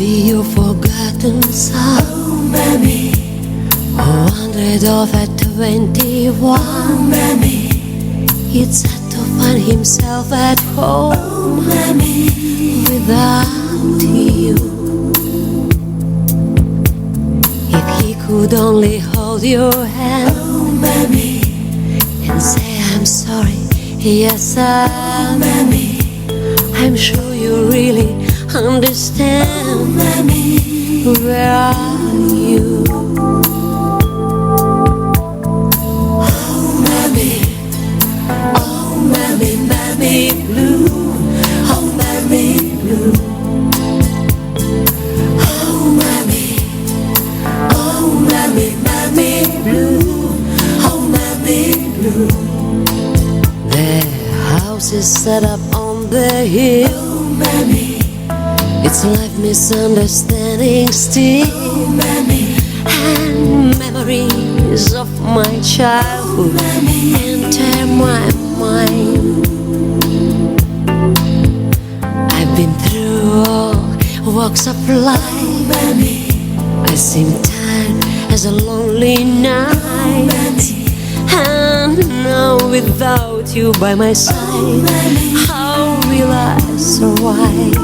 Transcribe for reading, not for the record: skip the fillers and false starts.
be your forgotten son. Oh, Mammy. Who wandered off at 21. Oh, Mammy. He'd sad to find himself at home. Oh, Mammy. Without you. If he could only hold your hand. Oh, Mammy. And say I'm sorry, yes I'm. Oh, Mammy. I'm sure you really understand. Oh, Mammy. Where are you? Oh, Mammy. Oh, Mammy, Mammy blue. Oh, Mammy blue. Oh, Mammy. Oh, Mammy, Mammy blue. Oh, Mammy blue. Their house is set up on the hill. Oh, Mammy. It's life misunderstanding still. Oh, Mammy. And memories of my childhood enter my mind. I've been through all walks of life. Mammy. I seem tired as a lonely night. And now without you by my side, how will I survive?